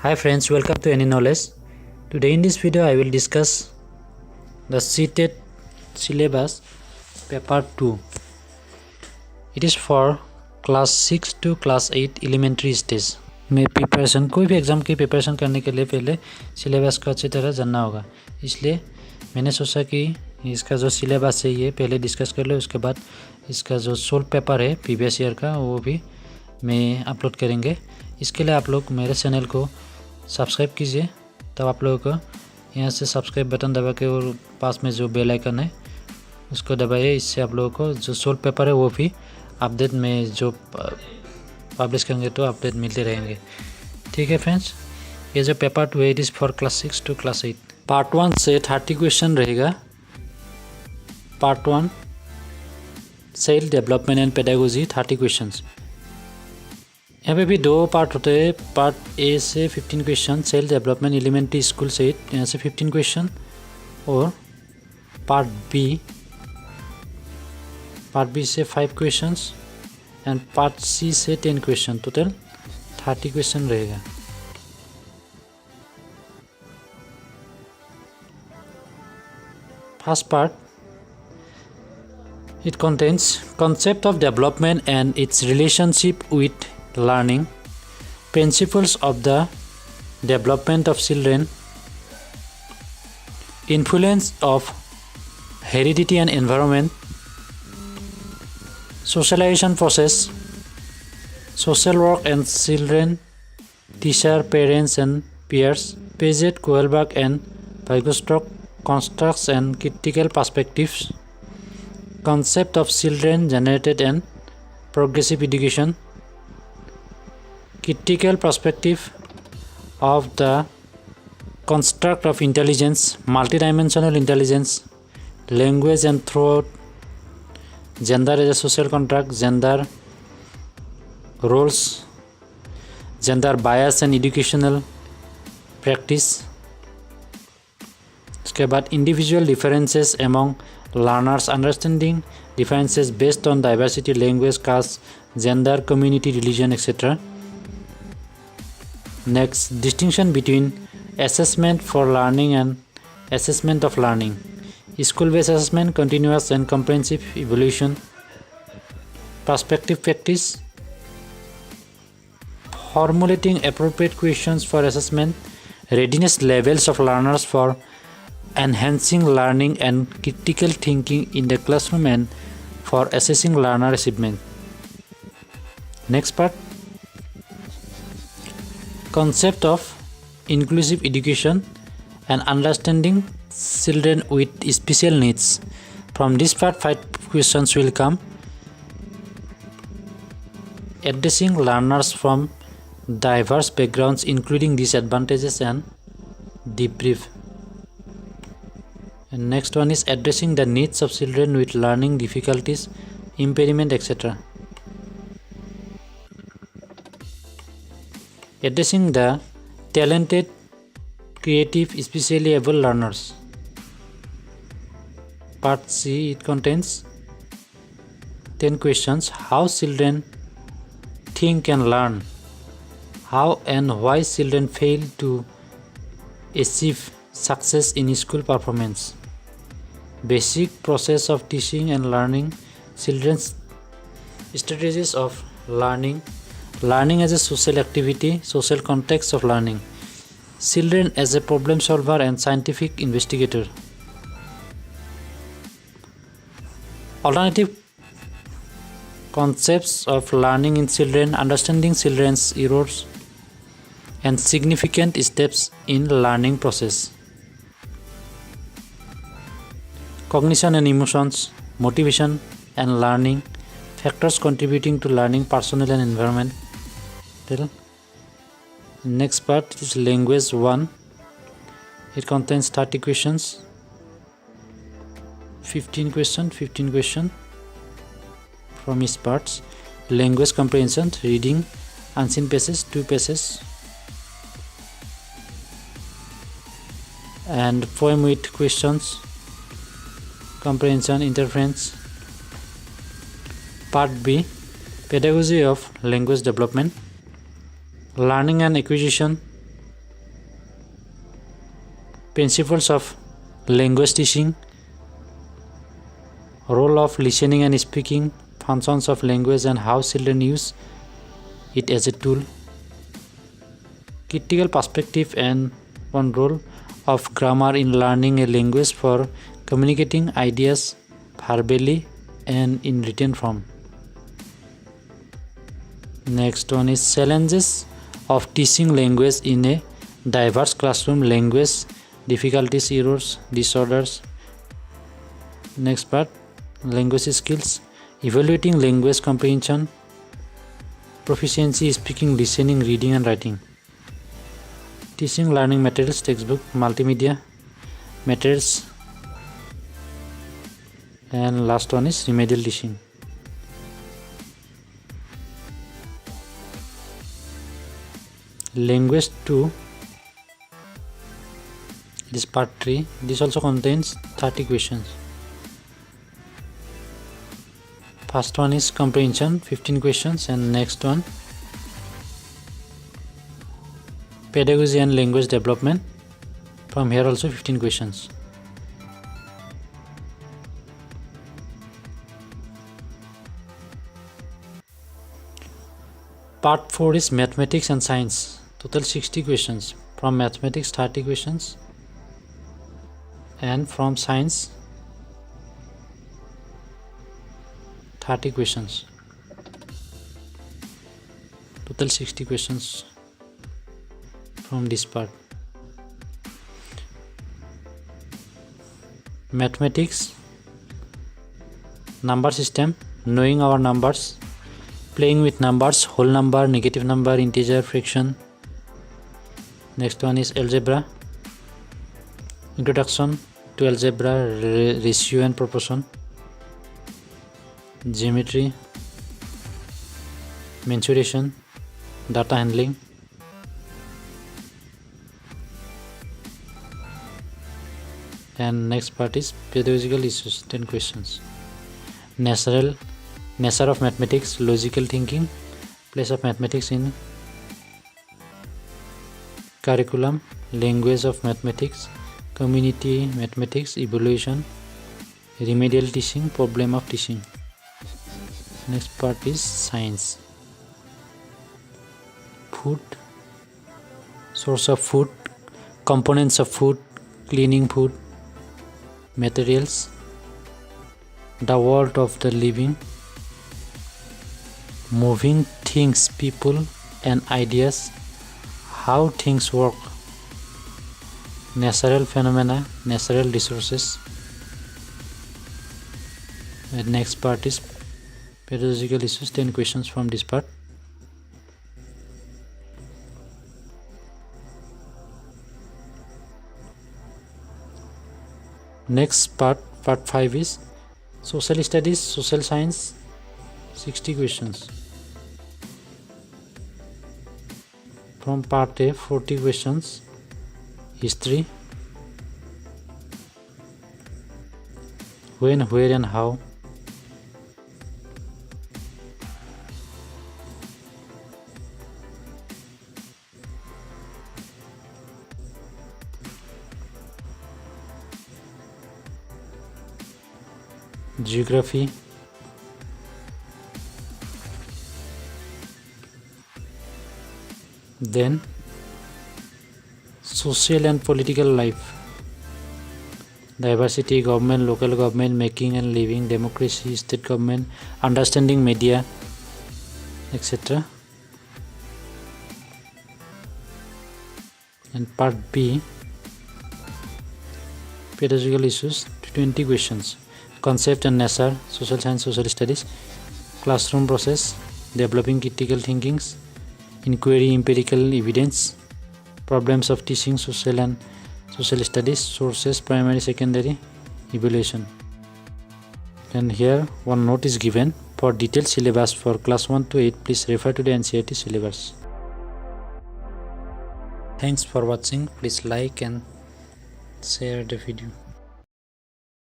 Hi friends, welcome to Any Knowledge. Today in this video I will discuss the Ctet syllabus paper 2. It is for class 6 to class 8 elementary stage में preparation कोई भी exam की preparation करने के लिए पहले syllabus को अच्छी तरह जानना होगा। इसलिए मैंने सोचा कि इसका जो सिलेबस है ये पहले डिस्कस कर ले, उसके बाद इसका जो सोल्व पेपर है प्रीवियस ईयर का वो भी मैं अपलोड करेंगे। इसके लिए आप लोग मेरे चैनल को सब्सक्राइब कीजिए, तब आप लोगों को यहाँ से सब्सक्राइब बटन दबा के और पास में जो बेल आइकन है उसको दबाइए। इससे आप लोगों को जो सोल्व पेपर है वो भी अपडेट में जो पब्लिश करेंगे तो अपडेट मिलते रहेंगे। ठीक है फ्रेंड्स, ये जो पेपर 2 है it is for class 6 to class 8। Part 1 से 30 क्वेश्चन रहेगा। Part 1 child development and pedagogy 30 questions. यहाँ पे भी दो पार्ट होते हैं। पार्ट ए से 15 question, child development elementary school से यहाँ से 15 क्वेश्चन, और पार्ट बी से 5 क्वेश्चंस एंड पार्ट सी से 10 क्वेश्चन। टोटल 30 क्वेश्चन रहेगा। First part, it contains concept of development and its relationship with learning, principles of the development of children, influence of heredity and environment, socialization process, social work and children, teacher, parents and peers, Paget, Kohlberg and Weierstrass constructs and critical perspectives, concept of children generated and progressive education, critical perspective of the construct of intelligence, multidimensional intelligence, language and thought, gender as a social contract, gender roles, gender bias and educational practice। उसके बाद individual differences among learners, understanding differences based on diversity, language, caste, gender, community, religion, etc. Next, distinction between assessment for learning and assessment of learning, school-based assessment, continuous and comprehensive evaluation, perspective practice, formulating appropriate questions for assessment, readiness levels of learners for enhancing learning and critical thinking in the classroom and for assessing learner achievement. Next part, concept of inclusive education and understanding children with special needs. From this part 5 questions will come. Addressing learners from diverse backgrounds including disadvantages and debrief. And next one is addressing the needs of children with learning difficulties, impairment, etc. Addressing the talented, creative, specially able learners. Part C, it contains 10 questions. How children think and learn. How and why children fail to achieve success in school performance. Basic process of teaching and learning, children's strategies of learning, learning as a social activity, social context of learning, children as a problem solver and scientific investigator. Alternative concepts of learning in children, understanding children's errors and significant steps in learning process. Cognition and emotions, motivation and learning, factors contributing to learning, personnel and environment. Next part is language 1. It contains 30 questions. 15 question from each parts. Language comprehension, reading, unseen passages, 2 passages, and poem with questions, comprehension, interference. Part B, pedagogy of language development, learning and acquisition, Principles of language teaching, role of listening and speaking, functions of language and how children use it as a tool, critical perspective and one role of grammar in learning a language for communicating ideas verbally and in written form. Next one is challenges of teaching language in a diverse classroom, language difficulties, errors, disorders. Next part, language skills, evaluating language comprehension, proficiency, speaking, listening, reading and writing. Teaching learning materials, textbook, multimedia materials, and last one is remedial teaching. Language 2, it is part 3. This also contains 30 questions. First one is comprehension, 15 questions, and next one pedagogy and language development. From here also 15 questions. Part 4 is mathematics and science. Total 60 questions. From mathematics 30 questions and from science 30 questions. Total 60 questions from this part. Mathematics, number system, knowing our numbers, playing with numbers, whole number, negative number, integer, fraction. Next one is algebra, introduction to algebra, ratio and proportion, geometry, mensuration, data handling, and next part is pedagogical issues, 10 questions. Nature of mathematics, logical thinking, place of mathematics in curriculum, language of mathematics, community mathematics, evaluation, remedial teaching, problem of teaching. Next part is science. Food, source of food, components of food, cleaning food, materials, the world of the living, moving things, people and ideas, how things work, natural phenomena, natural resources. And next part is pedagogical issues, 10 questions from this part. Next part, part 5 is social studies, social science, 60 questions. From part A, 40 questions. History, when, where and how. Geography, then social and political life, diversity, government, local government, making and living, democracy, state government, understanding media, etc. And part B, pedagogical issues, 20 questions. Concept and nature, social science, social studies, classroom process, developing critical thinkings, inquiry, empirical evidence, problems of teaching, social and social studies, sources, primary, secondary, evaluation. And here one note is given: for detailed syllabus for class 1 to 8, please refer to the NCERT syllabus. Thanks for watching. Please like and share the video.